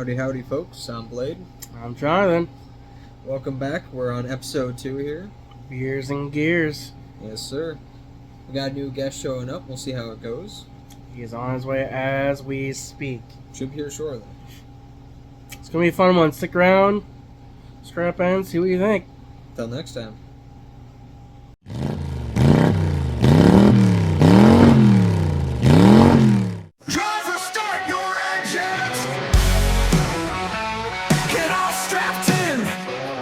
Howdy, howdy, folks. I'm Blade. I'm Jonathan. Welcome back. We're on episode 2 here. Beers and Gears. Yes, sir. We got a new guest showing up. We'll see how it goes. He is on his way as we speak. Should be here shortly. It's going to be a fun one. Stick around, strap in, see what you think. Till next time. Driver, start your engines. Get all strapped in.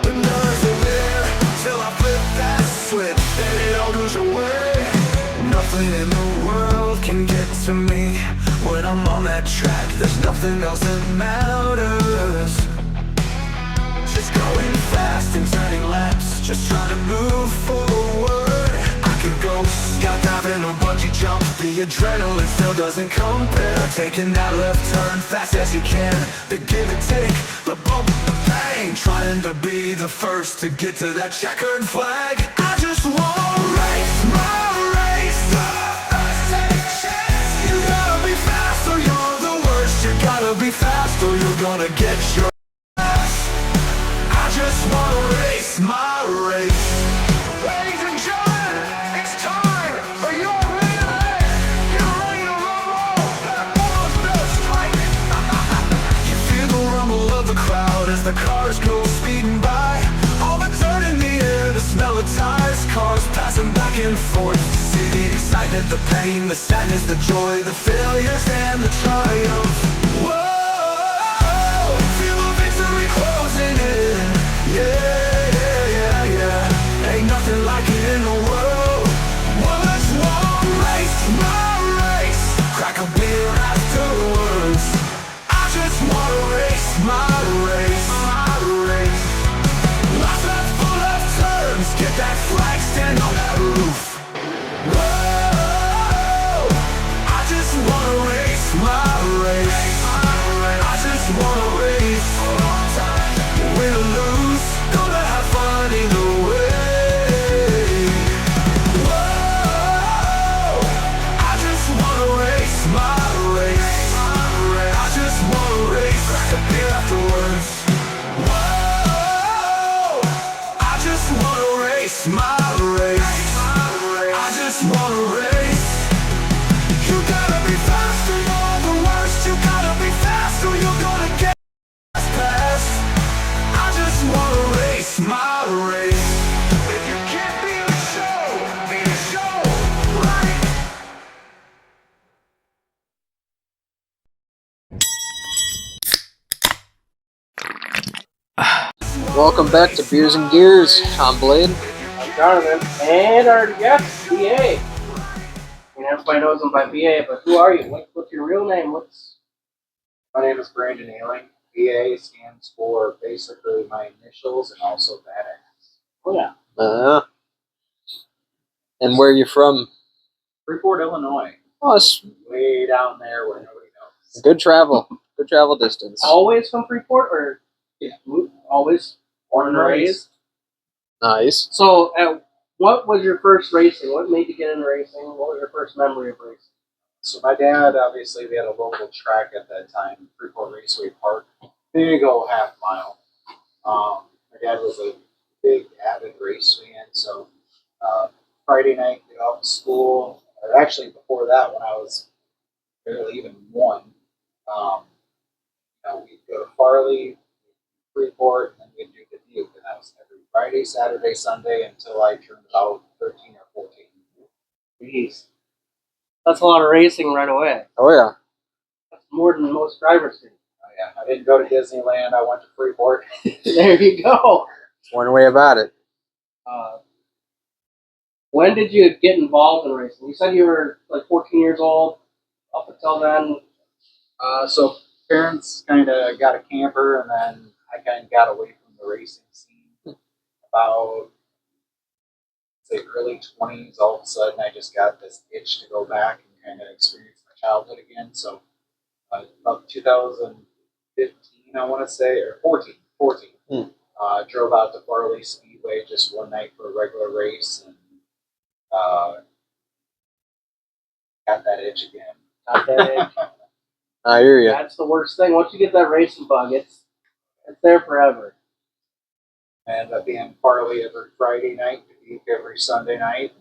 The nerves are there till I flip that switch and it all goes away. Nothing in the world can get to me when I'm on that track. There's nothing else that matters. Just going fast and turning laps, just trying to move forward. I could go skydiving or bungee jump, the adrenaline still doesn't compare. Taking that left turn fast as you can, the give and take, the bump, the bang. Trying to be the first to get to that checkered flag. I just wanna race my race. You gotta be fast or you're the worst. You gotta be fast or you're gonna get your I just wanna race my race. Ladies and gentlemen, it's time. Are you all ready? Get ready to rumble. That bull's no strike. You feel the rumble of the crowd as the cars go speeding by. All the dirt in the air, the smell of tires, cars passing back and forth. See the excitement, the pain, the sadness, the joy, the failures and the triumph. Whoa, feel the victory closing in. Yeah. Ain't nothing like it in the world. Well, let's walk, race my race. Crack a beer afterwards. I just wanna race my race. Lots of full left turns. Get that flag, stand on that roof. Whoa, I just wanna race my race. I just wanna race. Win or lose, gonna have fun either way. Whoa, I just wanna race my race. I just wanna race, crack a beer afterwards. Whoa, I just wanna race my race. I just wanna race. You gotta be faster, you're the worst. You gotta be faster, you're gonna get past. I just wanna race my race. If you can't be the show, right? Welcome back to Beers and Gears. I'm Blade. I'm Jonathan. And our guest, BA. And everybody knows him by BA, but who are you? What's your real name? My name is Brandon Ailing. BA stands for basically my initials and also badass. Oh, yeah. And where are you from? Freeport, Illinois. Oh, it's Way down there where nobody knows. good travel. Good travel distance. Always from Freeport, or Yeah. always born and raised? Nice. So, what was your first racing? What made you get into racing? What was your first memory of racing? So my dad, obviously, we had a local track at that time, Freeport Raceway Park. Big old half mile. My dad was a big avid race fan, so Friday night, get off of school, or actually before that, when I was barely even one, we'd go to Farley, Freeport, and then we'd do the Duke, and that was every Friday, Saturday, Sunday until I turned about 13 or 14. Jeez. That's a lot of racing right away. Oh, yeah. That's more than most drivers do. Oh, yeah, I didn't go to Disneyland. I went to Freeport. There you go. One way about it. When did you get involved in racing? You said you were like 14 years old. Up until then, So parents kind of got a camper, and then I kind of got away from the racing scene. About say early 20s, all of a sudden I just got this itch to go back and kind of experience my childhood again. So about 2015, I want to say, or 14. Drove out to Farley Speedway just one night for a regular race, and got that itch again. got that itch. I hear you. That's the worst thing. Once you get that racing bug, it's there forever. And being Farley every Friday night, Dubuque every Sunday night,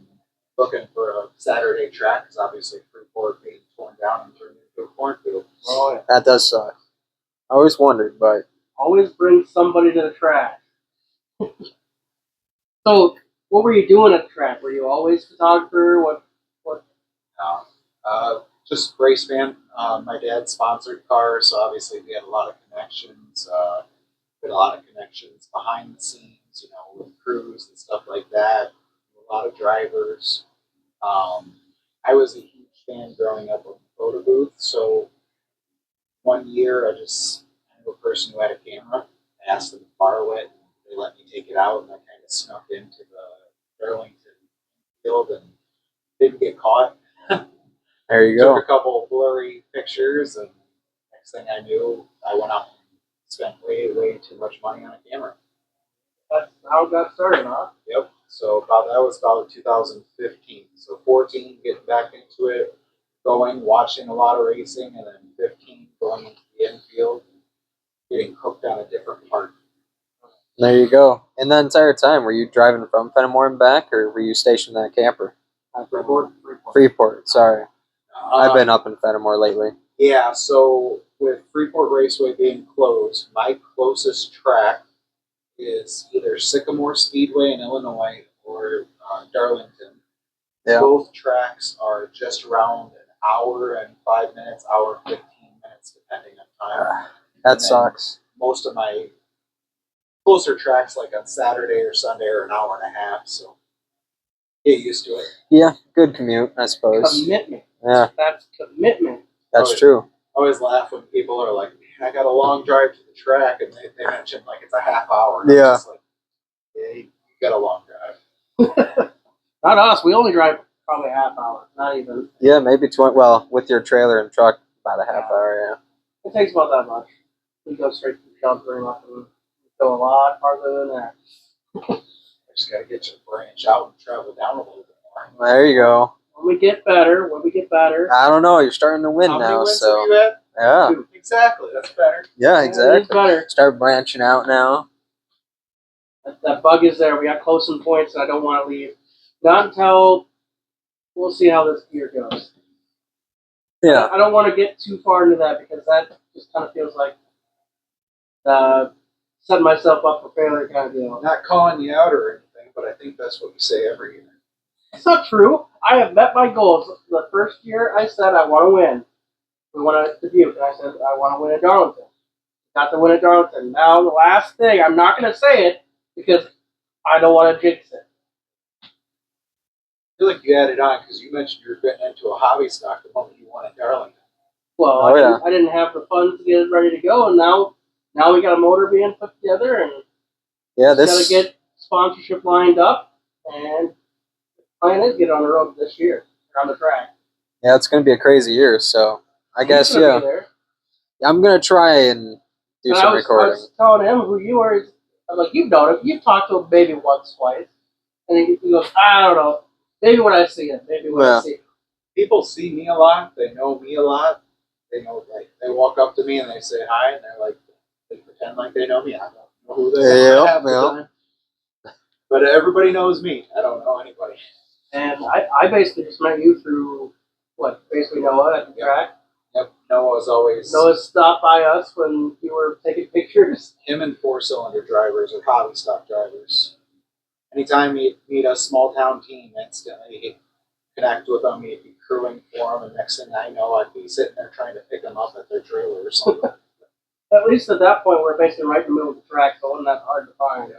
looking for a Saturday track because obviously Freeport being torn down and turned into a cornfield. Oh, yeah. That does suck. I always wondered, but Always bring somebody to the track. So, what were you doing at the track? Were you always photographer? What? Just race fan. My dad sponsored cars, so obviously we had a lot of connections. We had a lot of connections behind the scenes, you know, with crews and stuff like that. A lot of drivers. I was a huge fan growing up of the photo booth, so one year I knew a person who had a camera. I asked them to borrow it. They let me take it out, and I kind of snuck into the Darlington field and didn't get caught. there you Took go. a couple blurry pictures, and next thing I knew, I went out and spent way, way too much money on a camera. That's how it got started, huh? Yep. So that was about 2015. So 14, getting back into it, watching a lot of racing, and then 15 going into the infield, getting hooked on a different part. There you go. And the entire time, were you driving from Fenimore and back, or were you stationed in that camper? Freeport. Freeport, sorry. I've Uh, been up in Fenimore lately. Yeah, so with Freeport Raceway being closed, my closest track is either Sycamore Speedway in Illinois or Darlington. Yeah. Both tracks are just around an hour and 5 minutes, hour and 15 minutes, depending on time. That And then sucks. Most of my closer tracks, like on Saturday or Sunday, are an hour and a half, so get used to it. Yeah, good commute, I suppose. Commitment. Yeah, That's commitment. that's Oh, true. I always laugh when people are like, man, I got a long drive to the track, and they mention like it's a half hour. And I'm Yeah. just like, yeah, you got a long drive. Not us. We only drive probably a half hour. Not even. Yeah, maybe 20. Well, with your trailer and truck, about a half hour, It takes about that much. We go straight to sheltering up and go a lot farther than that. I just got to get you to branch out and travel down a little bit more. yeah. There you go. When we get better, I don't know. You're starting to win How many now, wins so. are you at? Yeah, Exactly, that's better. yeah, it's exactly. better. Start branching out now. That bug is there. We got close in points, and I don't want to leave. Not until we'll see how this year goes. Yeah. I don't want to get too far into that because that just kind of feels like setting myself up for failure kind of deal. I'm not calling you out or anything, but I think that's what you say every year. It's not true. I have met my goals. The first year I said I want to win. We won at Dubuque, and I said I want to win at Darlington. Got to win at Darlington. Now the last thing, I'm not going to say it because I don't want to jinx it. I feel like you added on because you mentioned you were getting into a hobby stock the moment you won at Darlington. Well, Oh, I didn't have the funds to get it ready to go, and now we got a motor being put together, and Yeah, got to this. get sponsorship lined up, and the plan is get on the road this year, on the track. Yeah, it's going to be a crazy year, so I guess, He's gonna be yeah. there. I'm going to try and do And some I recording. was telling him who you are. I'm like, you've known him. You've talked to him maybe once, twice. And he goes, I don't know. Maybe when I see him. Maybe when I see him. People see me a lot. They know me a lot. They know, like, they walk up to me and they say hi, and they're like, they pretend like they know me. I don't know who they are. Yeah, half the yeah. time. But everybody knows me. I don't know anybody. And I basically just met you through, basically Noah at the track. Yep. Noah's always Noah stopped by us when you were taking pictures. him and 4-cylinder drivers or hobby stock drivers. Anytime you meet a small town team, instantly connect with them. You'd be crewing for them, and next thing I know, I'd be sitting there trying to pick them up at their trailer or something. At least at that point, we're basically right in the middle of the track, so it wasn't that hard to find.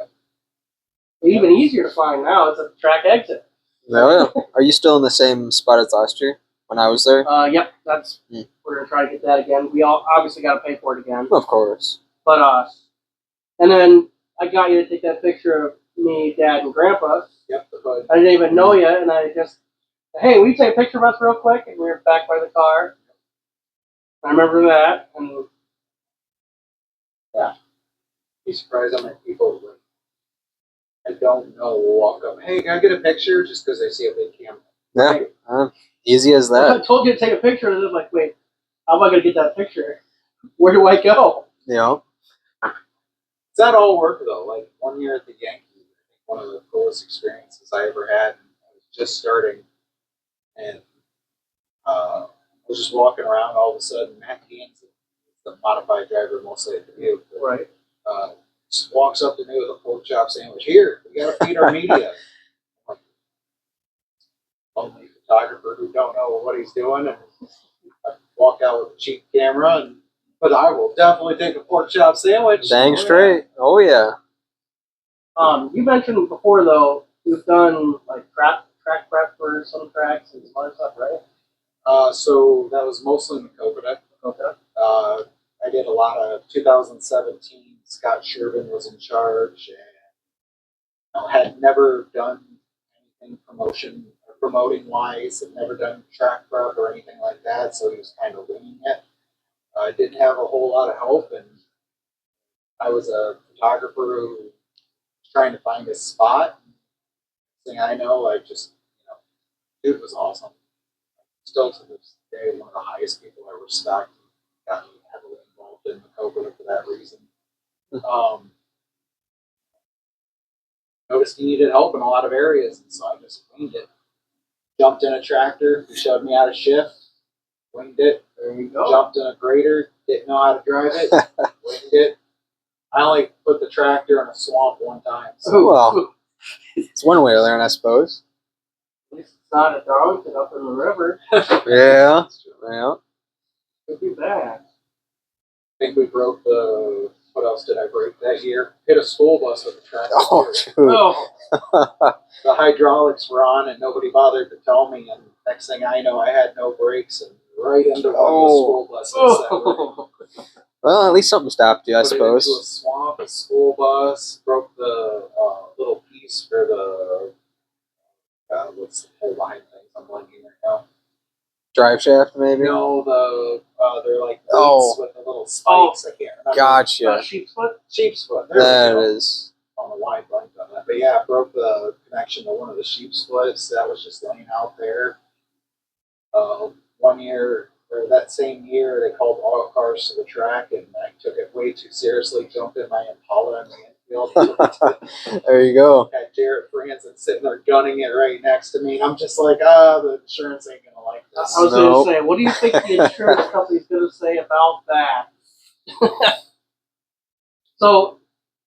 Even easier to find now. It's a track exit. Oh, yeah. Are you still in the same spot as last year when I was there? Yep, that's we're gonna try to get that again. We all obviously got to pay for it again. Of course. But and then I got you to take that picture of me, Dad, and Grandpa. Yep. But I didn't even know you, and I just, hey, will you take a picture of us real quick? And we were back by the car. I remember that, and be surprised how many people like I don't know will walk up. Hey, can I get a picture? Just because they see a big camera. Yeah. Easy as I that. told you to take a picture, and they're like, wait, How am I gonna get that picture? Where do I go? You know? It's not all work though. Like one year at the Yankees, I think one of the coolest experiences I ever had. I was just starting, and I was just walking around. All of a sudden, Matt Gaines, the modified driver mostly at the Butte, Right. just walks up to me with a pork chop sandwich. Here, we gotta feed our media. I'm like, only photographer who don't know what he's doing, and I walk out with a cheap camera, but I will definitely take a pork chop sandwich. Dang Oh, yeah. straight. Oh, yeah. You mentioned before though, you've done like track prep for some tracks and some other stuff, right? So that was mostly in Makokota. Okay. I did a lot of 2017. Scott Shervin was in charge, and had never done anything promoting wise, had never done track prep or anything like that. So he was kind of winging it. I didn't have a whole lot of help, and I was a photographer who was trying to find a spot. Thing I know, I just dude was awesome. Still to this day, one of the highest people I respect. Got me heavily involved in Makokota for that reason. Noticed he needed help in a lot of areas, and so I just winged it. Jumped in a tractor, he showed me how to shift, winged it. There you go. Jumped in a grader, didn't know how to drive it, winged it. I only put the tractor in a swamp one time. So Well, it's one way to learn, I suppose. At least it's not a Darlington up in the river. Yeah. Yeah. Could be bad. I think we broke the. What else did I break that year? Hit a school bus with a tractor. Oh, dude. Oh, The hydraulics were on, and nobody bothered to tell me. And next thing I know, I had no brakes and right into one of the school buses. That were oh. Well, at least something stopped you, I put it into a suppose. swamp, a school bus, broke the little piece for the what's the whole line thing? I'm blanking right now. Drive shaft, maybe? No, they're like boots Oh. with the little spikes. I can't remember. Gotcha. Sheep's foot. Sheep's foot. There That we go. is. I don't know why I blanked on that, but yeah, broke the connection to one of the sheep's foots that was just laying out there. One year, or that same year, they called auto cars to the track, and I took it way too seriously. Jumped in my Impala in the infield. There you go. Had Jarrett Franson sitting there gunning it right next to me, and I'm just like, the insurance ain't gonna like this. I was Nope. going to say, what do you think the insurance company's going to say about that? So,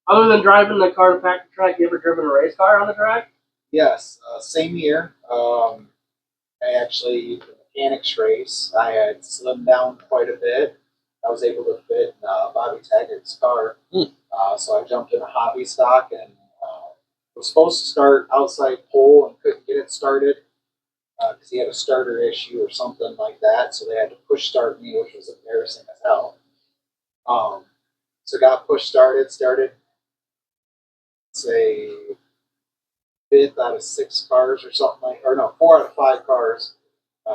other than driving the car to pack the track, you ever driven a race car on the track? Yes, same year. I actually, the mechanics race, I had slimmed down quite a bit. I was able to fit in Bobby Taggart's car. So I jumped in a hobby stock and was supposed to start outside pole and couldn't get it started because he had a starter issue or something like that. So they had to push start me, which was embarrassing as hell. So got push started, say, fifth out of 6 cars or something like, or no, 4 out of 5 cars.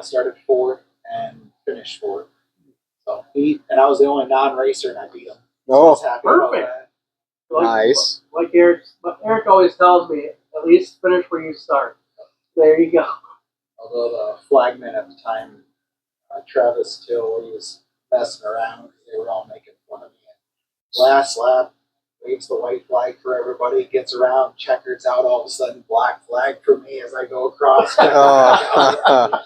Started 4th and finished 4th. So and I was the only non-racer, and I beat him. So I was Oh, happy about perfect. that. nice. Like Eric always tells me, at least finish where you start. There you go. Although the flagman at the time, Travis Till, he was messing around because they were all making fun of me. And last lap, waves the white flag for everybody, gets around, checkers out, all of a sudden black flag for me as I go across. Oh.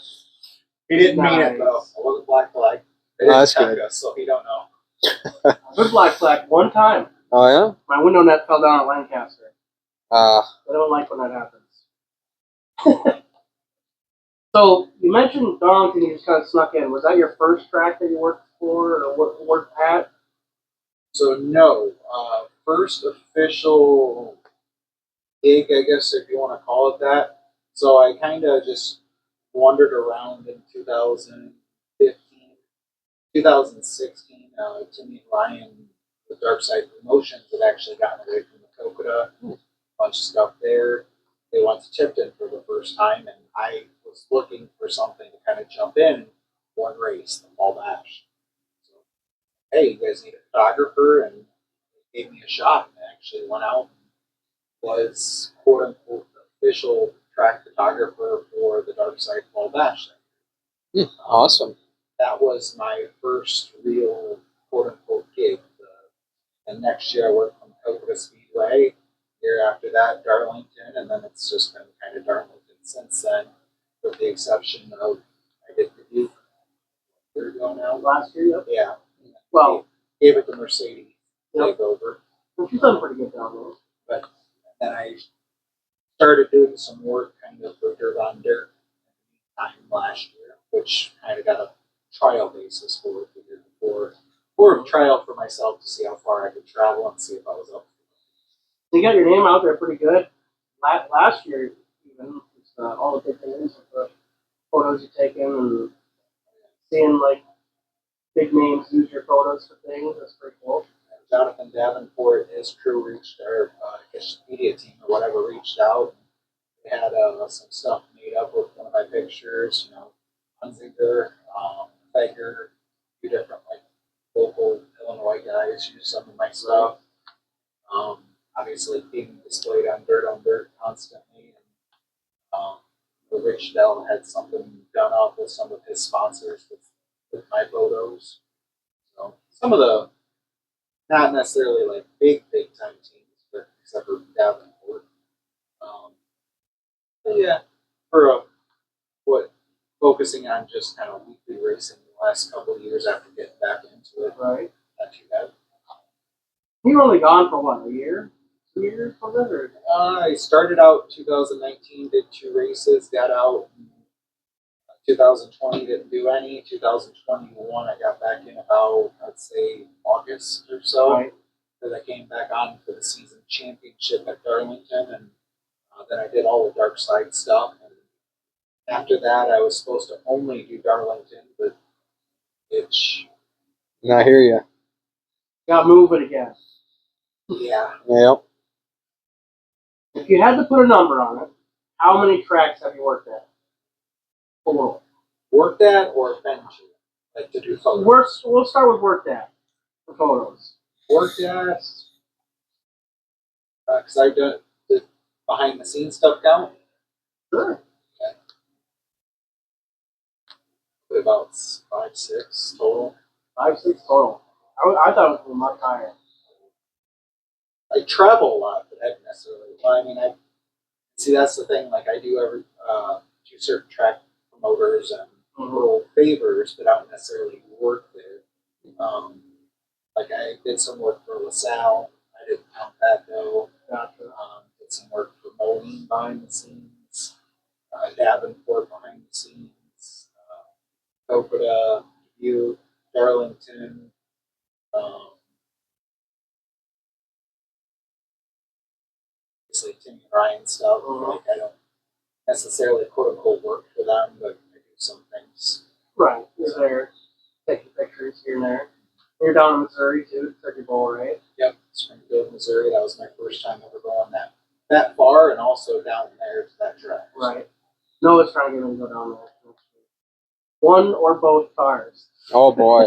He didn't mean it Nice. though. It wasn't black flag. They Oh, didn't that's check good. us, so he don't know. I've been black flag one time. Oh, yeah? My window net fell down at Lancaster. Uh, I don't like when that happens. So, you mentioned Darlington, you just kind of snuck in. Was that your first track that you worked for or worked at? So no, first official gig, I guess if you want to call it that. So I kind of just wandered around in 2015, 2016. Timmy and Ryan, the Dark Side Promotions, had actually gotten away from the Kokota, a bunch of stuff there. They went to Tipton for the first time, and I was looking for something to kind of jump in one race, the Fall Bash. So, hey, you guys need a photographer, and they gave me a shot, and I actually went out and was quote unquote the official track photographer for the Dark Side Fall Bash. awesome. that was my first real quote unquote gig. And next year I worked from Cocoa Speedway. Year after that, Darlington, and then it's just been kind of Darlington since then, with the exception of I did the Duke a year ago now. Last year, yep. Yeah. Well, Gave it to Mercedes Yep. takeover. she's done pretty good down there. But then I started doing some work kind of for Dirt on Dirt time last year, which kind of got a trial basis for it the year before. Or a trial for myself to see how far I could travel and see if I was up. You got your name out there pretty good. Last year, even, all the big things with the photos you've taken and seeing like big names use your photos for things. That's pretty cool. Jonathan Davenport and his crew reached our media team or whatever reached out. They had some stuff made up with one of my pictures, Hunziker, Fager, a few different like local Illinois guys used some of my stuff. Obviously being displayed on Dirt constantly. And Rich Dell had something done up with some of his sponsors with my photos. So some of the not necessarily like big time teams, but except for Davenport. But yeah, for focusing on just kind of weekly racing the last couple of years after getting back into it, Right. not too bad. You were only gone for what, a year? 2 years, was it? Or? I started out 2019, did 2 races, got out. 2020 didn't do any. 2021 I got back in about, I'd say, August or so. Right. Because I came back on for the season championship at Darlington, and then I did all the dark side stuff. And after that, I was supposed to only do Darlington, but it's I hear you. Got moving again. yeah. Yep. If you had to put a number on it, how many tracks have you worked at? Total. Worked at or been to, like to do photos. We'll start with worked at for photos. Worked at because I've done the behind the scenes stuff count. Sure. About 5, 6 total. 5, 6 total. I thought it was much higher. I travel a lot, but I don't necessarily. Well, I mean, I see that's the thing. Like I do do certain track promoters and little favors, but I don't necessarily work there. Like I did some work for LaSalle. I didn't count that though. Gotcha. Did some work for Moline behind the scenes. Davenport behind the scenes. Cocoa, Butte, Darlington. Obviously, Tim and Ryan stuff. Like I don't necessarily quote unquote work for them, but I do some things. Right. You're there taking pictures here and there. You're down in Missouri too, Turkey Bowl, right? Yep, Springfield, Missouri. That was my first time ever going that far, and also down there to that track. Right. Noah's trying to get him to go down there. One or both cars. Oh boy.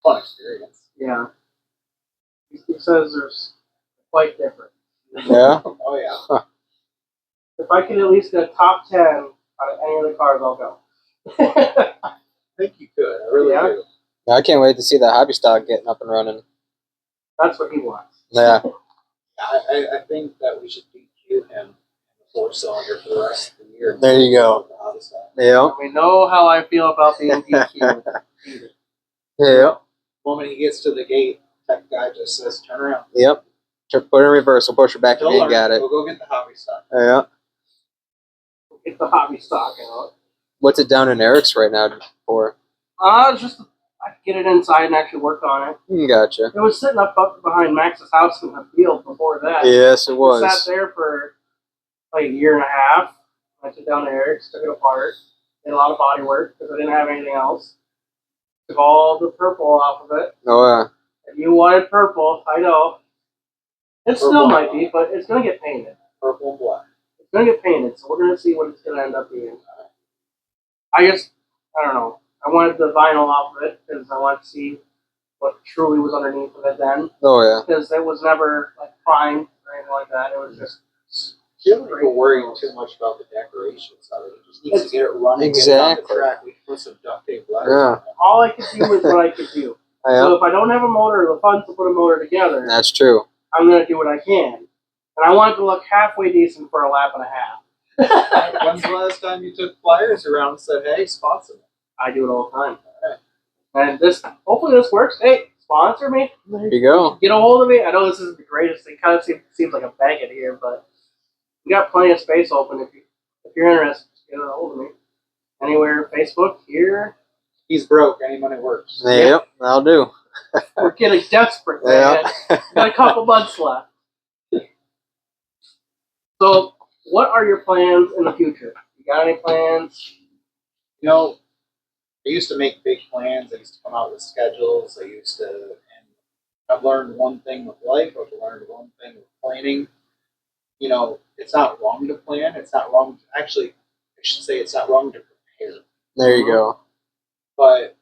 Fun experience. Yeah. He says there's quite different. Yeah. Oh yeah. If I can at least get a top 10 out of any of the cars, I'll go. I think you could. I really Yeah. do. I can't wait to see that hobby stock getting up and running. That's what he wants. Yeah. I think that we should DQ him in the 4-cylinder for the rest of the year. There you go. Yeah. We know how I feel about being DQ. Yeah. The moment he gets to the gate, tech guy just says, "Turn around." Yep. Put it in reverse. We'll push her back if you ain't got it. We'll go get the hobby stuff. Yeah. Get the hobby stock out. What's it down in Eric's right now for? Just I could get it inside and actually work on it. Gotcha. It was sitting up behind Max's house in the field before that. Yes, it Sat was. there for like a year and a half. I took it down to Eric's, took it apart, did a lot of body work because I didn't have anything else. Took all the purple off of it. Oh If you wanted purple, I know. It still Purple. might be, but it's going to get painted. Purple and black. It's going to get painted, so we're going to see what it's going to end up being. I don't know. I wanted the vinyl off of it because I wanted to see what truly was underneath of it then. Oh yeah. Because it was never like primed or anything like that. It was just You don't need to worry too much about the decorations of it. It just needs to get it running, get it on the Exactly. track. We can put some duct tape letters Yeah. on it. All I could do is what I could do. Yeah, So if I don't have a motor or the funds to put a motor together, that's true. I'm going to do what I can. And I want it to look halfway decent for a lap and a half. When's the last time you took flyers around and said, hey, sponsor me? I do it all the time. And hopefully this works. Hey, sponsor me. There you go. Get a hold of me. I know this isn't the greatest. It kind of seems like a bag it here, but we got plenty of space open. If you're interested, just get a hold of me. Anywhere, Facebook, here. He's broke. Any money works. Yep, that'll do. We're getting desperate, Yeah. man. Got a couple months left. So, what are your plans in the future? You got any plans? You know, I used to make big plans. I used to come out with schedules. And I've learned one thing with life. I've learned one thing with planning. You know, it's not wrong to plan. It's not wrong. Actually, I should say it's not wrong to prepare. There you go. But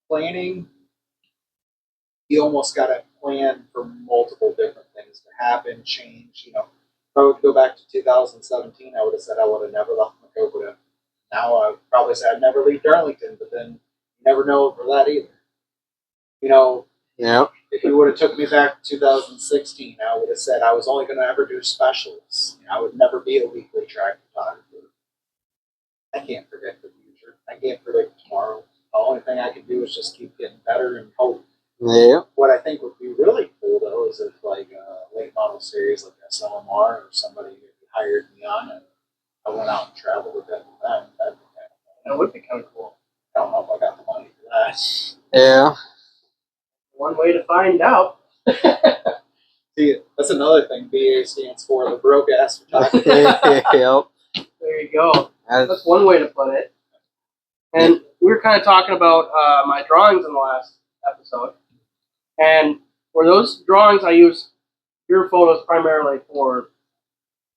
planning, you almost got to plan for multiple different things to happen, change. You know, if I would go back to 2017, I would have said I would have never left Maquoketa. Now I would probably say I'd never leave Darlington, but then you never know for that either. You know, Yep. if you would have took me back to 2016, I would have said I was only going to ever do specials. You know, I would never be a weekly track photographer. I can't predict the future. I can't predict tomorrow. The only thing I can do is just keep getting better and hope. Yep. What I think would be really cool though is if like a late model series like SLMR or somebody hired me on and I went out and traveled with them. That'd be kind of fun. That would be kind of cool. I don't know if I got the money for that. Yeah. One way to find out. See, that's another thing. BA stands for the broke ass photographer. Yep. There you go. That's- That's one way to put it. And we were kind of talking about my drawings in the last episode. And for those drawings, I use your photos primarily for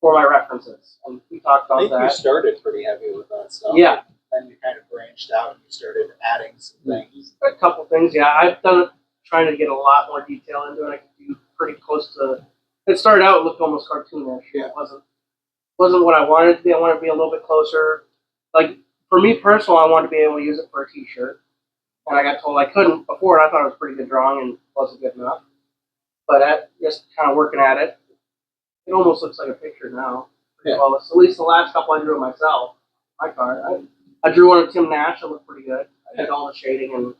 my references. And we talked I about think you that. started pretty heavy with that stuff. Yeah. Then you kind of branched out and you started adding some things. A couple things, yeah. I've done it trying to get a lot more detail into it. I could do pretty close to. It started out, it looked almost cartoonish. Yeah. It wasn't what I wanted it to be. I wanted to be a little bit closer. Like for me personally, I wanted to be able to use it for a T-shirt, and I got told I couldn't before. And I thought it was a pretty good drawing and wasn't good enough. But just kind of working at it, it almost looks like a picture now. Pretty Yeah. close. At least the last couple I drew myself. My card. I drew one of Tim Nash. It looked pretty good. I did all the shading and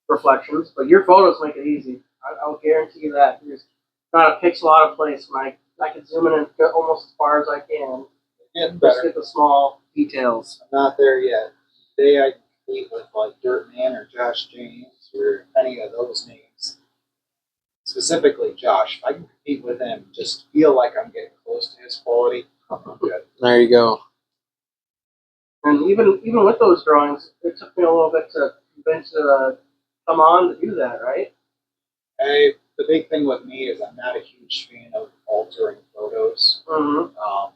reflections, but your photos make it easy. I'll guarantee you that. There's not a pixel out of place when I can zoom in and get almost as far as I can. Getting Just better. get the small details. I'm not there yet. Today I compete with like Dirtman or Josh James or any of those names. Specifically Josh. If I can compete with him, just feel like I'm getting close to his quality, I'm good. There you go. And even with those drawings, it took me a little bit to convince to come on to do that, right? The big thing with me is I'm not a huge fan of altering photos. Mm-hmm.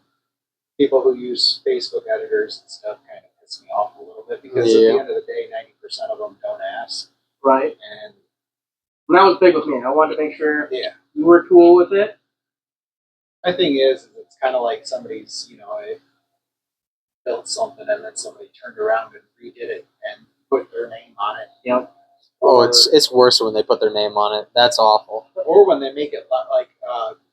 People who use Facebook editors and stuff kind of piss me off a little bit because at Yeah. the end of the day, 90% of them don't ask. Right. And And that was big with me. I wanted to make sure yeah, you were cool with it. my thing is it's kind of like somebody's, built something and then somebody turned around and redid it and put their name on it. Yep. Oh, it's worse when they put their name on it. That's awful. Or when they make it like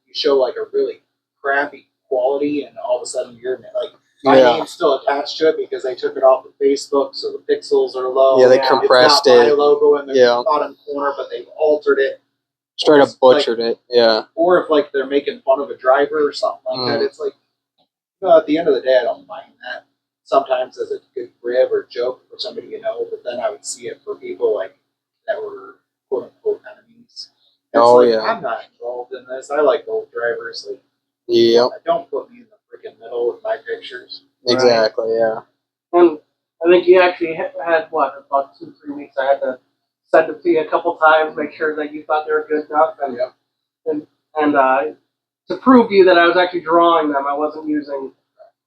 you show like a really crappy quality and all of a sudden you're like my Yeah. name's still attached to it because they took it off of Facebook so the pixels are low. Yeah, they Yeah. compressed it's not my it. logo in the Yeah. bottom corner, but they've altered it. Straight up It's like- butchered it. Yeah. Or if like they're making fun of a driver or something like that, it's like at the end of the day I don't mind that. Sometimes as a good rib or joke for somebody but then I would see it for people like that were quote unquote enemies. It's Oh, like, yeah. I'm not involved in this. I like old drivers. Like Yep. don't put me in the freaking middle with my pictures. Exactly. Yeah. And I think you actually had about 2-3 weeks. I had to send them to you a couple times, make sure that you thought they were good enough, and Yeah. to prove to you that I was actually drawing them. I wasn't using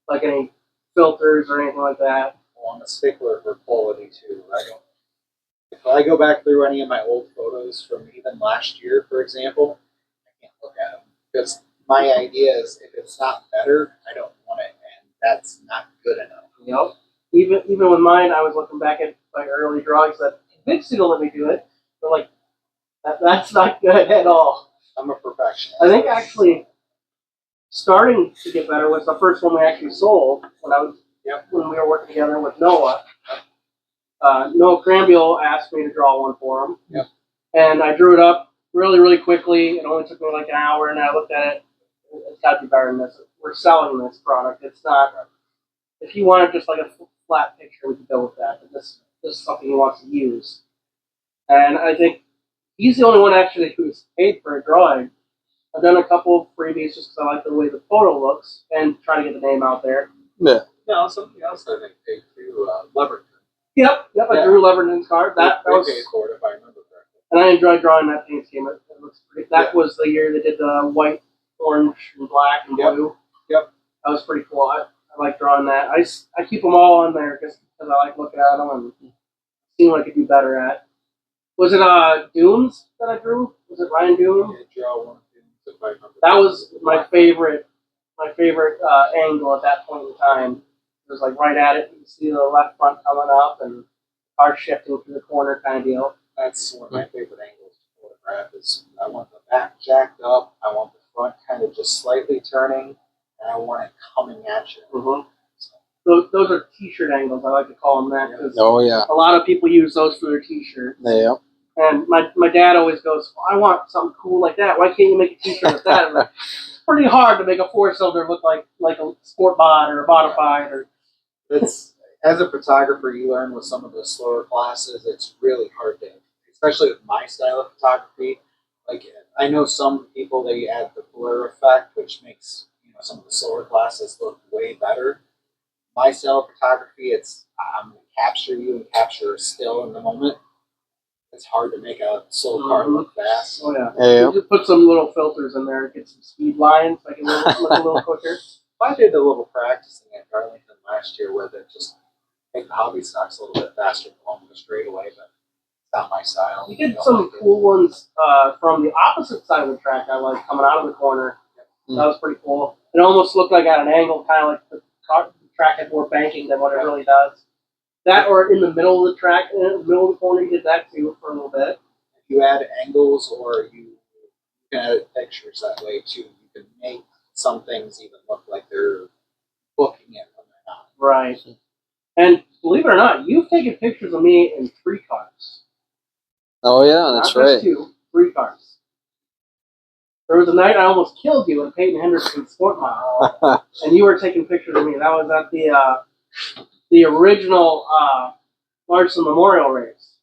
like any filters or anything like that. Well, I'm a stickler for quality too. If I go back through any of my old photos from even last year, for example, I can't look at them because my idea is if it's not better, I don't want it, and that's not good enough. Yep. Even with mine, I was looking back at my early drawings that Vixie will let me do it. They're like, that's not good at all. I'm a perfectionist. I think actually starting to get better was the first one we actually sold when we were working together with Noah. Noah Cranbiel asked me to draw one for him. Yep. And I drew it up really, really quickly. It only took me like an hour, and I looked at it. It's got to be better than this. We're selling this product. It's not. If you wanted just like a flat picture, we could go with that. But this is something he wants to use. And I think he's the only one actually who's paid for a drawing. I've done a couple of freebies just because I like the way the photo looks and try to get the name out there. Yeah. No, something else I think paid too, Leverton. Yep. I drew Leverton's card. That They was, paid for it if I remember correctly. and I enjoyed drawing that paint scheme. It looks pretty. That was the year they did the white, orange, and black and blue. Yep. That was pretty cool. I like drawing that. I keep them all on there just because I like looking at them and seeing what I could do better at. Was it Dooms that I drew? Was it Ryan Doom? Yeah, draw one if I remember. That was my favorite angle at that point in time. It was like right at it. You can see the left front coming up and car shifting through the corner kind of deal. That's one of my favorite angles to photograph. Is I want the back jacked up, I want the front kind of just slightly turning, and I want it coming at you. Mm-hmm. Those are t-shirt angles. I like to call them that because Oh yeah. a lot of people use those for their t-shirts. Yeah. And my dad always goes, well, I want something cool like that. Why can't you make a t-shirt with that? I'm like, it's pretty hard to make a 4-cylinder look like a sport bod or a modified or. It's as a photographer, you learn with some of the slower classes. It's really hard to, especially with my style of photography. Like I know some people they add the blur effect, which makes some of the slower classes look way better. My style of photography, I'm going to capture you and capture a still in the moment. It's hard to make a slow car look fast. Oh yeah. Yeah. You just put some little filters in there, get some speed lines, make it look a little quicker. I did a little practicing at Darlington last year with it, just make the hobby stocks a little bit faster along the straightaway, but it's not my style. You get some cool ones from the opposite side of the track. I like coming out of the corner. That was pretty cool. It almost looked like at an angle, kind of like the track had more banking than what it really does. That or in the middle of the track, in the middle of the corner, you did that too for a little bit. If you add angles or you can edit pictures that way too, you can make some things even look like they're booking it when they're not. Right. And believe it or not, you've taken pictures of me in 3 cars. Oh yeah, that's Not right. just 2, 3 cars. There was a night I almost killed you in Peyton Henderson Sport Mile, and you were taking pictures of me. That was at the original Larson Memorial Race,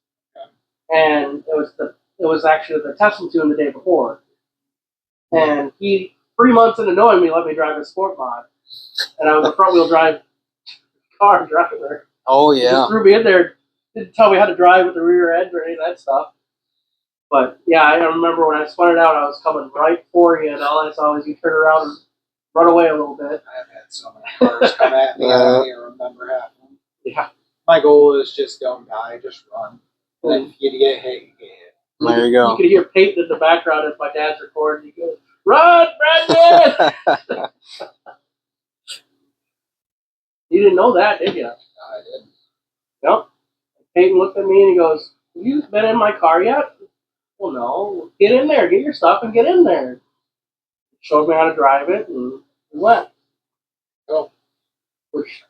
and it was actually the Tesla tune the day before. And he 3 months into knowing me let me drive a sport mod, and I was a front wheel drive car driver. Oh He yeah. just threw me in there, didn't tell me how to drive with the rear end or any of that stuff. But yeah, I remember when I spun it out, I was coming right for you, and all I saw was you turn around and run away a little bit. I've had so many cars come at me, I don't even remember half of them. Yeah. My goal is just don't die, just run. And if you get hit, you get hit. There you go. You could hear Peyton in the background as my dad's recording. He goes, "Run, Brandon!" You didn't know that, did you? I didn't. Nope. Peyton looked at me and he goes, "Have you been in my car yet?" Well, no. Get in there. Get your stuff and get in there. Showed me how to drive it, and we went. Oh. Which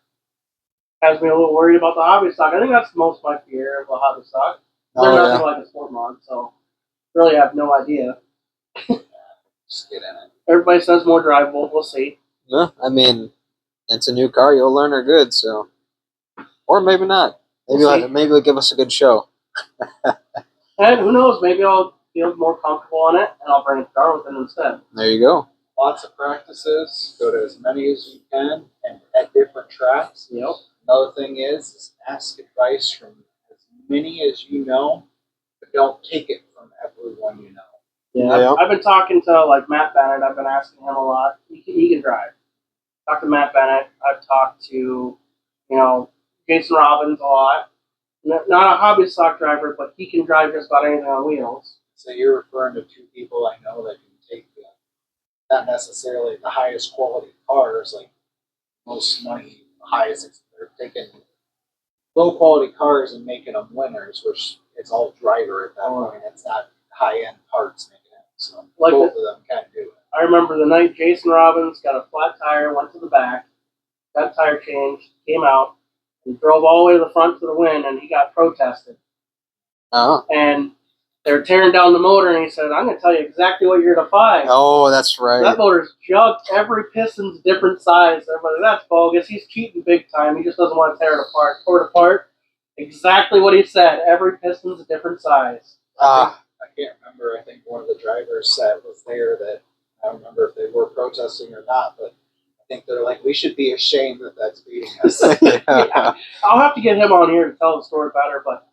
has me a little worried about the hobby stock. I think that's most my fear of the hobby stock. They're Oh nothing yeah. like a sport mod, so really have no idea. Just get in it. Everybody says more drivable. We'll see. No, I mean, it's a new car. You'll learn her good. So, or maybe not. Maybe We'll see. maybe it'll give us a good show. And who knows? Maybe I'll feel more comfortable on it, and I'll bring it to Darlington instead. There you go. Lots of practices. Go to as many as you can and at different tracks. Yep. Another thing is ask advice from as many as you know, but don't take it from everyone you know. Yeah. Yeah. I've been talking to like Matt Bennett. I've been asking him a lot. He can drive. Talked to Matt Bennett. I've talked to, Jason Robbins a lot. Not a hobby stock driver, but he can drive just about anything on wheels. So you're referring to 2 people I know that can take not necessarily the highest quality cars. Like most money, highest they're taking low quality cars and making them winners, which it's all driver at that point. It's not high end parts making it. So Like both of them kind of do it. I remember the night Jason Robbins got a flat tire, went to the back, got tire changed, came out, and drove all the way to the front to the win, and he got protested. Oh. And they were tearing down the motor, and he said, I'm going to tell you exactly what you're going to find. Oh, that's right. That motor's jugged. Every piston's different size. Everybody, that's bogus. He's cheating big time. He just doesn't want to tear it apart. Tore it apart. Exactly what he said. Every piston's a different size. Ah, I can't remember. I think one of the drivers said was there that I don't remember if they were protesting or not, but I think they're like, we should be ashamed that that's beating us. yeah. I'll have to get him on here to tell the story better, but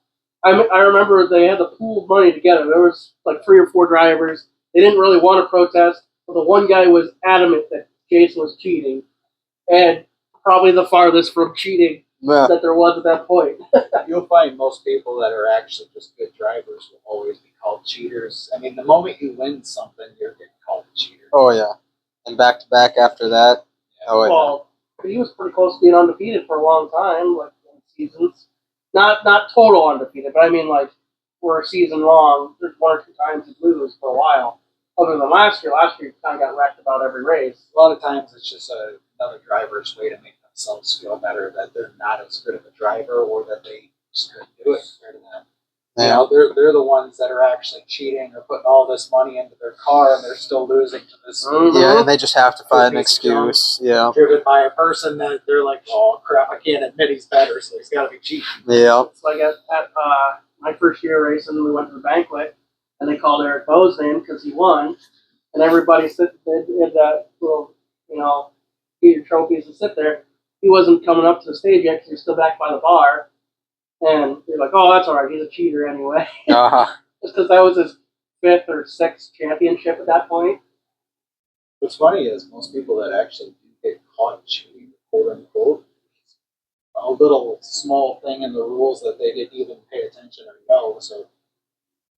I remember they had to pool money together. There was like 3 or 4 drivers. They didn't really want to protest, but the one guy was adamant that Jason was cheating, and probably the farthest from cheating Yeah. that there was at that point. You'll find most people that are actually just good drivers will always be called cheaters. I mean, the moment you win something, you're getting called a cheater. Oh yeah. And back to back after that. Oh yeah. Well, he was pretty close to being undefeated for a long time, like in seasons. Not total undefeated, but I mean like for a season long, there's 1 or 2 times he'd lose for a while. Other than last year. Last year he kind of got wrecked about every race. A lot of times it's just another driver's way to make themselves feel better that they're not as good of a driver or that they just couldn't do it compared to them. You Yeah. know, they're the ones that are actually cheating or putting all this money into their car and they're still losing to this Mhm. Yeah, and they just have to find an Piece of junk. excuse. Yeah. driven by a person that they're like, oh crap, I can't admit he's better, so he's got to be cheating. Yeah. It's like at my first year racing, we went to the banquet, and they called Eric Bowe's name because he won, and everybody did that little, get your trophies and sit there. He wasn't coming up to the stage yet because he was still back by the bar, and they're like, oh, that's all right, he's a cheater anyway. Uh-huh. Just because that was his 5th or 6th championship at that point. What's funny is most people that actually do get caught cheating, quote unquote, a little small thing in the rules that they didn't even pay attention or know. So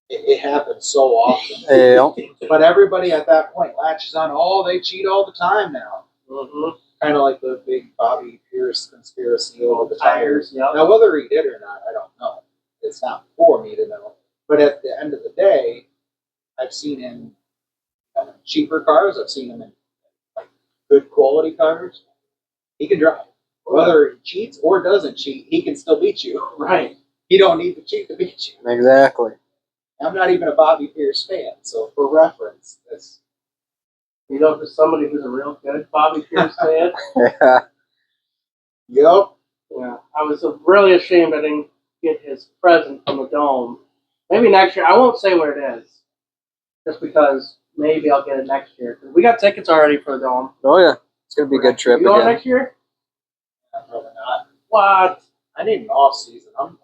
it happens so often. Yeah. But everybody at that point latches on, oh, they cheat all the time now. Mm-hmm. Kind of like the big Bobby Pierce conspiracy over the tires. Yep. Now, whether he did or not, I don't know. It's not for me to know. But at the end of the day, I've seen him in cheaper cars. I've seen him in like good quality cars. He can drive. Whether he cheats or doesn't cheat, he can still beat you. Right. He don't need to cheat to beat you. Exactly. I'm not even a Bobby Pierce fan, so for reference, that's For somebody who's a real good Bobby Pierce fan. Yeah. yep. Yeah, I was really ashamed I didn't get his present from the Dome. Maybe next year. I won't say what it is, just because maybe I'll get it next year. 'Cause we got tickets already for the Dome. Oh yeah. It's gonna be a good trip You going again. next year? Probably not. What? I need an off season. I'm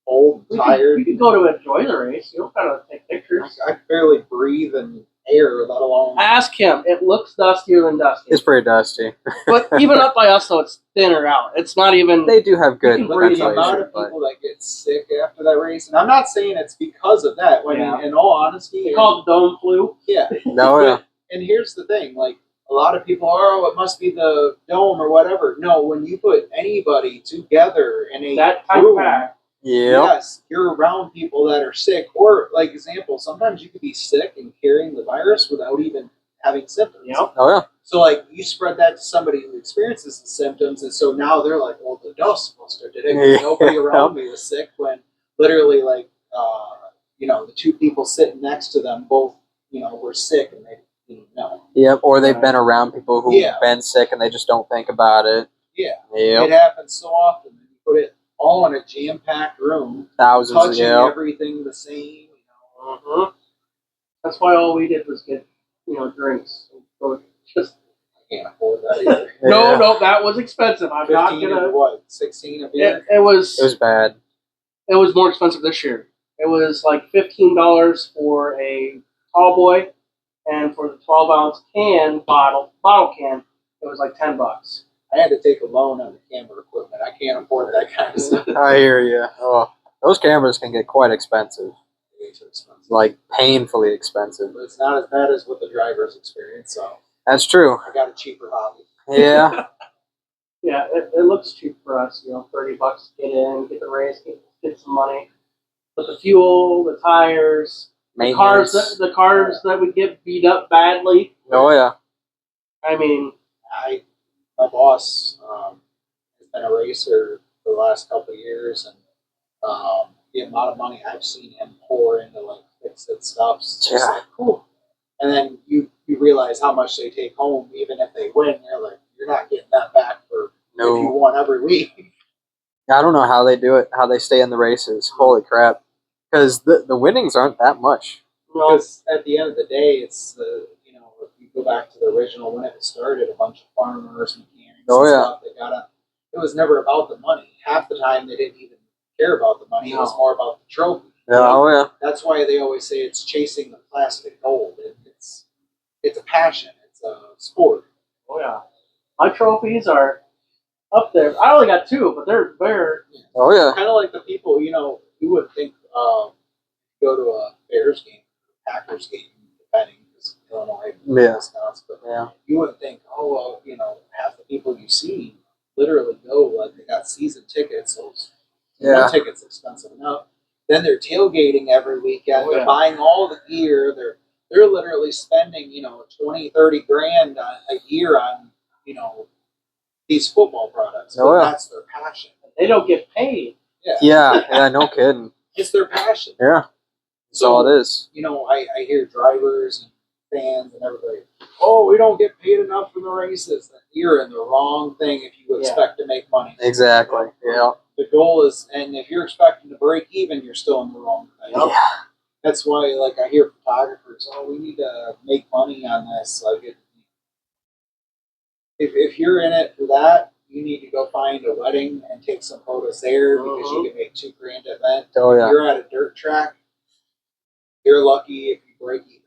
old, We tired. could go to enjoy the race. You don't gotta take pictures. I barely breathe in air, let alone. Ask him. It looks dustier than dusty. It's pretty dusty. But even up by us, though, it's thinner out. It's not even. They do have good You can Look breathe at the amount ventilation, of but people that get sick after that race, and I'm not saying it's because of that. I Yeah. mean, in all honesty, They call it the Dome flu. yeah. no, yeah. And here's the thing: like a lot of people are, oh, it must be the dome or whatever. No, when you put anybody together in a That type room, pack. Yep. yes, you're around people that are sick. Or, like example, sometimes you could be sick and carrying the virus without even having symptoms. Yep. Oh yeah. So, like, you spread that to somebody who experiences the symptoms, and so now they're like, well, the dust must have did it. 'Cause nobody around me was sick when literally, like, the 2 people sitting next to them both, were sick and they didn't know. Yep. Or they've been around people who've Yeah. been sick and they just don't think about it. Yeah. Yep. It happens so often. You put it all in a jam-packed room, Thousands. touching Yep. everything the same. Mm-hmm. That's why all we did was get, drinks. So just I can't afford that either. Yeah. no, that was expensive. I'm not 15 gonna. and what? 16 a beer? It was. It was bad. It was more expensive this year. It was like $15 for a tall boy, and for the 12-ounce bottle can, it was like $10. I had to take a loan on the camera equipment. I can't afford that kind of stuff. I hear you. Oh, those cameras can get quite expensive. Way too expensive. Like painfully expensive. But it's not as bad as what the drivers experience. So That's true. I got a cheaper hobby. Yeah. Yeah, it looks cheap for us. $30 to get in, get the race, get some money. But the fuel, the tires, the cars Maintenance. that would get beat up badly. Oh yeah. I mean, My boss has been a racer for the last couple of years, and the amount of money I've seen him pour into like fixed stuff, it's just Yeah. like cool. And then you realize how much they take home, even if they win. You're like, you're not getting that back for if you No. won every week. I don't know how they do it. How they stay in the races. Holy crap. Because the winnings aren't that much. Because at the end of the day, it's if you go back to the original when it started, a bunch of farmers, mechanics, Oh, and yeah. stuff that got up. It was never about the money. Half the time, they didn't even care about the money. It was No. more about the trophy. Yeah. Oh yeah. That's why they always say it's chasing the plastic gold. It's a passion. It's a sport. oh yeah, my trophies are up there. I only got 2, but they're Oh yeah. Kind of like the people, you would think go to a Bears game, Packers game, depending, because Illinois, Yeah. Wisconsin, but Yeah. you wouldn't think, oh well, half the people you see literally go like they got season tickets. Those Yeah. one ticket's expensive enough. Then they're tailgating every weekend. Oh, They're yeah. buying all the gear. They're literally spending 20-30 grand a year on these football products. Oh, But yeah. that's their passion. they don't get paid. Yeah, Yeah. Yeah. No kidding. it's their passion. Yeah. That's So all it is. I hear drivers and fans and everybody, oh, we don't get paid enough for the races. You're in the wrong thing if you Yeah. expect to make money. Exactly. Yeah. The goal is, and if you're expecting to break even, you're still in the wrong thing. Yeah. That's why, like, I hear photographers, oh, we need to make money on this. Like, if you're in it for that, you need to go find a wedding and take some photos there because you can make $2 grand at that. Oh If yeah. you're at a dirt track, you're lucky if you break even.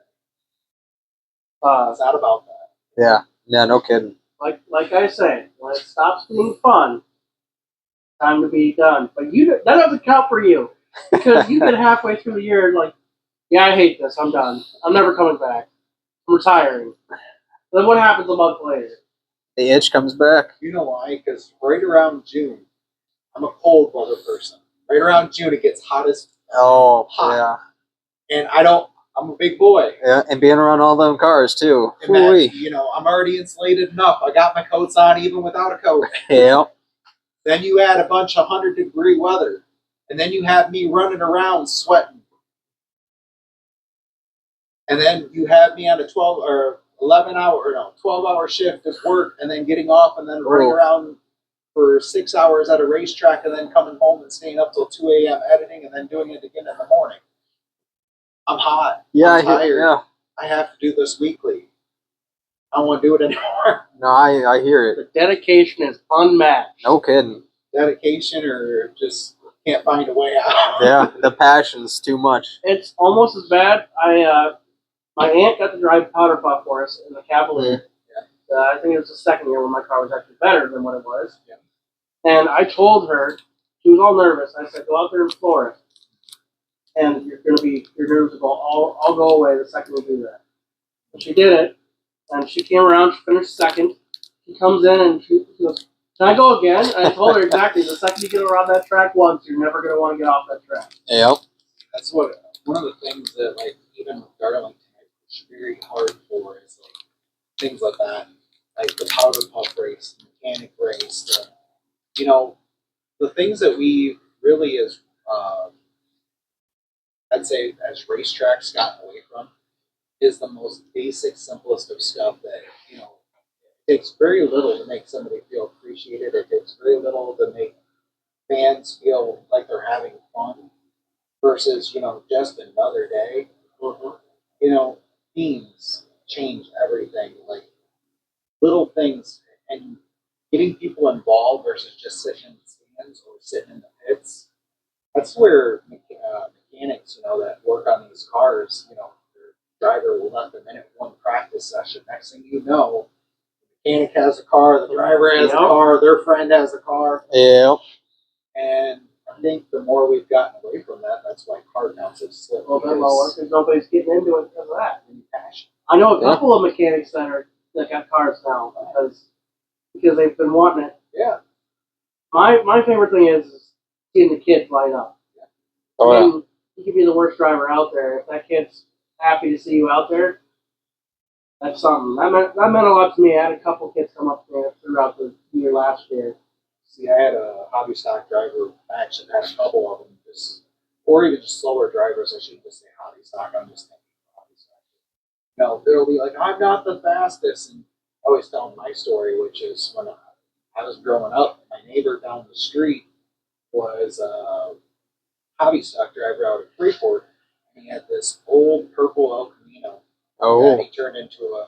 It's not about that. Yeah. Yeah. No kidding. Like I say, when it stops being fun, time to be done. But that doesn't count for you because you've been halfway through the year and like, yeah, I hate this. I'm done. I'm never coming back. I'm retiring. Then what happens a month later? The itch comes back. You know why? Because right around June, I'm a cold weather person. Right around June, it gets hot as, Oh Hot. and I'm a big boy. yeah. And being around all them cars too. Imagine, Ooh-wee. I'm already insulated enough. I got my coats on even without a coat. Yeah. Then you add a bunch of 100-degree weather, and then you have me running around sweating. And then you have me on a 12 or 12-hour shift of work, and then getting off, and then running around for 6 hours at a racetrack, and then coming home and staying up till 2 a.m. editing, and then doing it again in the morning. I'm hot. Yeah. I'm tired. Yeah. I have to do this weekly. I don't want to do it anymore. No, I hear it. The dedication is unmatched. No kidding. Dedication or just can't find a way out. Yeah. The passion's too much. It's almost as bad. My aunt got to drive powder puff for us in the Cavalier. I think it was the second year when my car was actually better than what it was. Yeah. And I told her, she was all nervous. I said, go out there and floor it. And your nerves will all go away the second you do that. And she did it. And she came around, she finished second. She comes in and she goes, can I go again? And I told her exactly, the second you get around that track once, you're never going to want to get off that track. Yep. That's one of the things that, like, even with Darlington, I push very hard for is like things like that, like the powder puff race, the mechanic race, the things that we really as I'd say as racetracks gotten away from is the most basic, simplest of stuff that it takes very little to make somebody feel appreciated. It takes very little to make fans feel like they're having fun versus just another day. Themes change everything. Like little things and getting people involved versus just sitting in the stands or sitting in the pits. That's where mechanics, that work on these cars, their driver will let them in at one practice session. Next thing you know, the mechanic has a car, the driver has a car, their friend has a car. Yep. And I think the more we've gotten away from that, that's why car counts have slipped. Well, then lower because nobody's getting into it because of that. Passion. I know a couple of mechanics that are that got cars now because they've been wanting it. Yeah. My favorite thing is seeing the kids line up. Oh, I yeah. mean, you could be the worst driver out there. If that kid's happy to see you out there, that's something. That meant a lot to me. I had a couple kids come up to me throughout the year last year. See, I had a hobby stock driver, actually had a couple of them, or even just slower drivers. I shouldn't just say hobby stock. I'm just thinking hobby stock. They'll be like, I'm not the fastest. And I always tell them my story, which is when I was growing up, my neighbor down the street was a hobby stock driver out of Freeport. And he had this old purple El Camino that Oh, he turned into a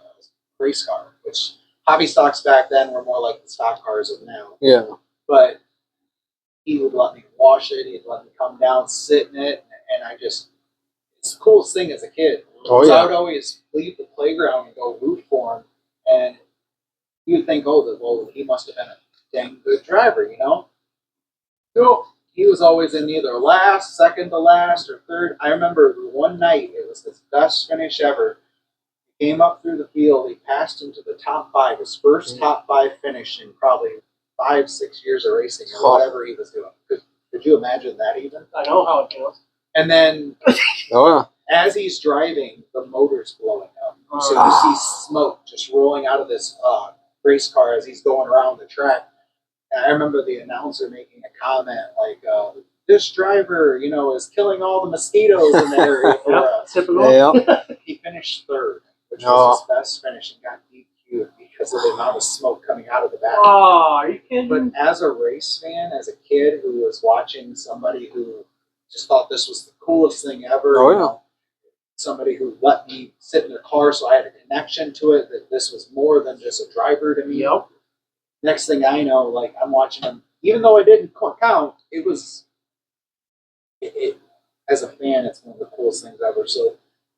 race car, which hobby stocks back then were more like the stock cars of now. yeah. But he would let me wash it. He'd let me come down, sit in it, and it's the coolest thing as a kid. Oh, So yeah. I would always leave the playground and go root for him, and you'd think, well, he must have been a dang good driver, No, he was always in either last, second to last, or third. I remember one night, it was his best finish ever. He came up through the field, he passed into the top five, his first top five finish in probably 5-6 years of racing or whatever he was doing. Could you imagine that even? I know how it feels. And then Oh, as he's driving, the motor's blowing up. So you see smoke just rolling out of this race car as he's going around the track. And I remember the announcer making a comment like, this driver, is killing all the mosquitoes in the area for Yeah, us. typical. yeah. He finished third, which Oh. was his best finish, and got DQ'd because of the amount of smoke coming out of the back. Oh, are you kidding? But as a race fan, as a kid who was watching somebody who just thought this was the coolest thing ever, Oh, yeah. somebody who let me sit in their car so I had a connection to it, that this was more than just a driver to me. Yep. Next thing I know, like I'm watching him, even though I didn't count, as a fan, it's one of the coolest things ever. So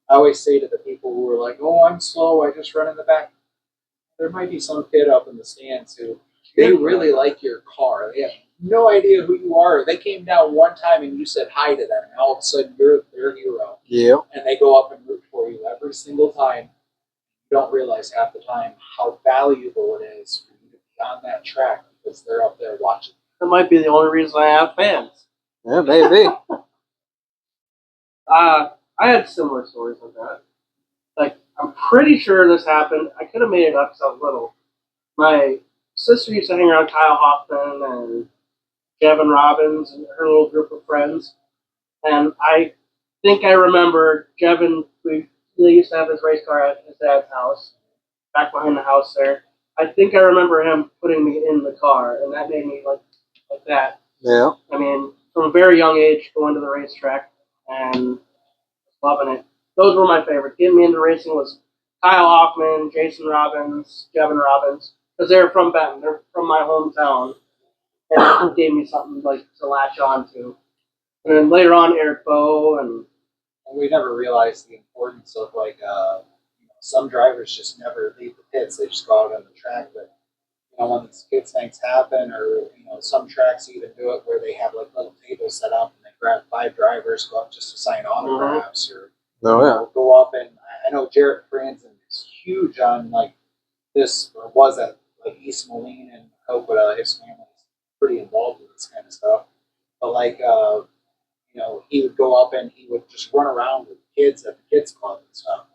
I always say to the people who are like, oh, I'm slow, I just run in the back. There might be some kid up in the stands who they really like your car. They have no idea who you are. They came down one time and you said hi to them, and all of a sudden you're their hero. Yeah. And they go up and root for you every single time. You don't realize half the time how valuable it is for you to be on that track because they're up there watching. That might be the only reason I have fans. Yeah, maybe. I had similar stories like that. Like, I'm pretty sure this happened. I could have made it up because I was little. My sister used to hang around Kyle Hoffman and Jevin Robbins and her little group of friends. And I think I remember Jevin, they used to have his race car at his dad's house, back behind the house there. I think I remember him putting me in the car, and that made me like that. Yeah. I mean, from a very young age, going to the racetrack and loving it. Those were my favorites. Getting me into racing was Kyle Hoffman, Jason Robbins, Jevin Robbins, because they're from Benton. They're from my hometown, and it gave me something like to latch on to. And then later on, Eric Bowe and And we never realized the importance of some drivers just never leave the pits; they just go out on the track. But when these kids things happen, or some tracks even do it where they have like little tables set up and they grab 5 drivers, go up just to sign autographs, or Oh, yeah. go up and I know Jarrett Franzen is huge on like this, or was at like East Moline and Coquitlam. His family's pretty involved with this kind of stuff. But he would go up and he would just run around with kids at the kids club and stuff.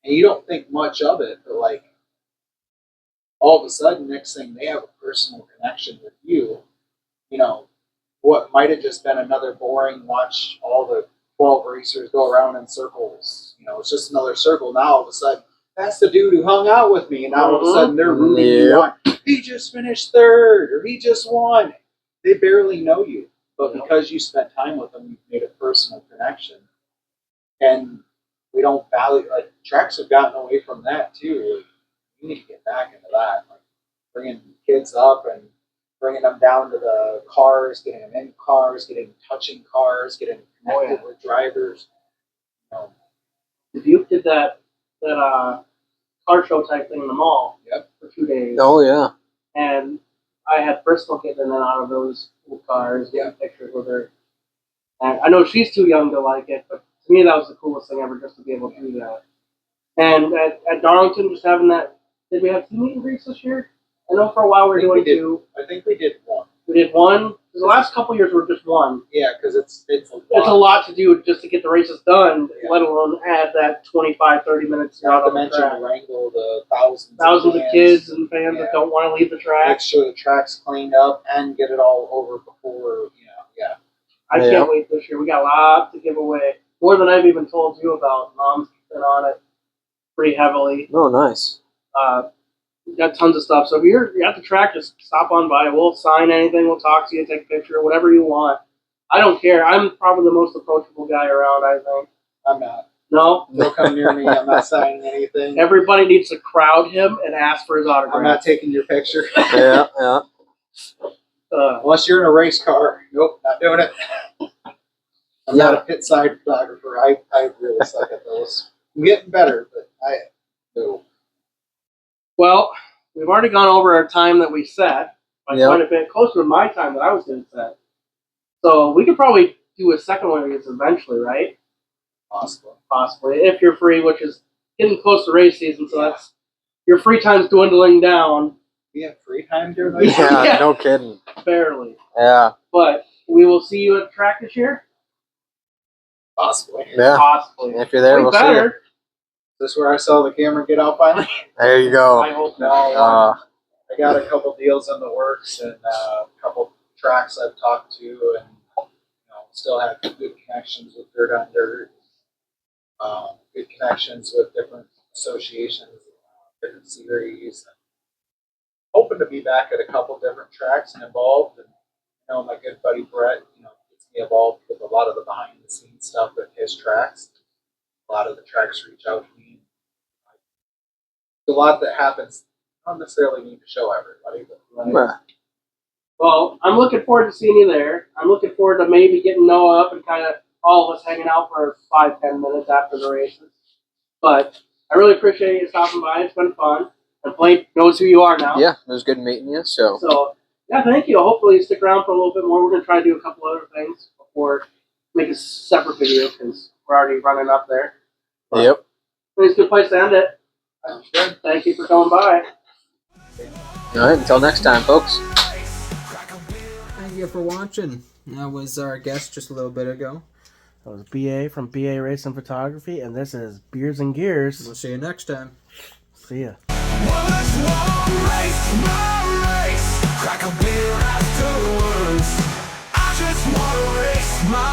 And you don't think much of it, but all of a sudden, next thing they have a personal connection with you. What might have just been another boring watch all the 12 racers go around in circles. It's just another circle. Now all of a sudden, that's the dude who hung out with me, and now all of a sudden they're rooting you on. He just finished third, or he just won. They barely know you, but because you spent time with them, you've made a personal connection. And we don't value tracks have gotten away from that too. You need to get back into that, bringing kids up and bringing them down to the cars, getting them in cars, getting them touching cars, getting them connected with drivers. Dubuque did that car show type thing in the mall for 2 days. Oh, yeah. And I had Bristol getting in and out of those old cars, getting pictures with her. And I know she's too young to like it, but to me that was the coolest thing ever, just to be able to do that. And at Darlington, just having that Did we have 2 meet and greets this year? I know for a while we were I think doing we did. 2. I think we did one. We did 1. The last couple years were just 1. Yeah, because it's a lot. It's a lot to do just to get the races done, Yeah. let alone add that 25, 30 minutes Not to on the mention track. wrangle the thousands Thousands of fans, kids and fans Yeah. that don't want to leave the Make track. sure the track's cleaned up and get it all over before, yeah. I Yeah. can't wait this year. We got a lot to give away. More than I've even told you about. Mom's been on it pretty heavily. Oh, nice. We got tons of stuff. So if you're at the track, just stop on by. We'll sign anything. We'll talk to you, take a picture, whatever you want. I don't care. I'm probably the most approachable guy around, I think. I'm not. No? Don't come near me. I'm not signing anything. Everybody needs to crowd him and ask for his autograph. I'm not taking your picture. Yeah, yeah. Unless you're in a race car. Nope, not doing it. I'm not a pit side photographer. I really suck at those. I'm getting better, but no. Well, we've already gone over our time that we set by Yep. quite a bit, closer to my time that I was going to set. So we could probably do a second one of these eventually, right? Possible. Possibly, if you're free, which is getting close to race season, so that's your free time's dwindling down We have free time during the Yeah, Yeah. no kidding. barely. Yeah, But we will see you at the track this year? Possibly. yeah. Possibly. If you're there, we'll see you. better. Is this where I saw the camera get out finally? There you go. I hope No, not. I got a couple deals in the works and a couple tracks I've talked to, and still have good connections with Dirt on Dirt. Good connections with different associations, different series. Hoping to be back at a couple different tracks and involved. And my good buddy Brett, gets me involved with a lot of the behind the scenes stuff at his tracks. A lot of the tracks reach out to me. There's a lot that happens. I don't necessarily need to show everybody, but Yeah. Well, I'm looking forward to seeing you there. I'm looking forward to maybe getting Noah up and kind of all of us hanging out for 5-10 minutes after the races. But I really appreciate you stopping by. It's been fun. And Blake knows who you are now. Yeah, it was good meeting you. So, So, yeah, thank you. Hopefully you stick around for a little bit more. We're going to try to do a couple other things before make a separate video because we're already running up there. yep. I think it's a good place to end it. Thank you for coming by. All right, until next time, folks. Thank you for watching. That was our guest just a little bit ago. That was BA from BA Racing Photography, and this is Beers and Gears. We'll see you next time. See ya. Well, let's one race, my race. Crack a beer afterwards. I just wanna race my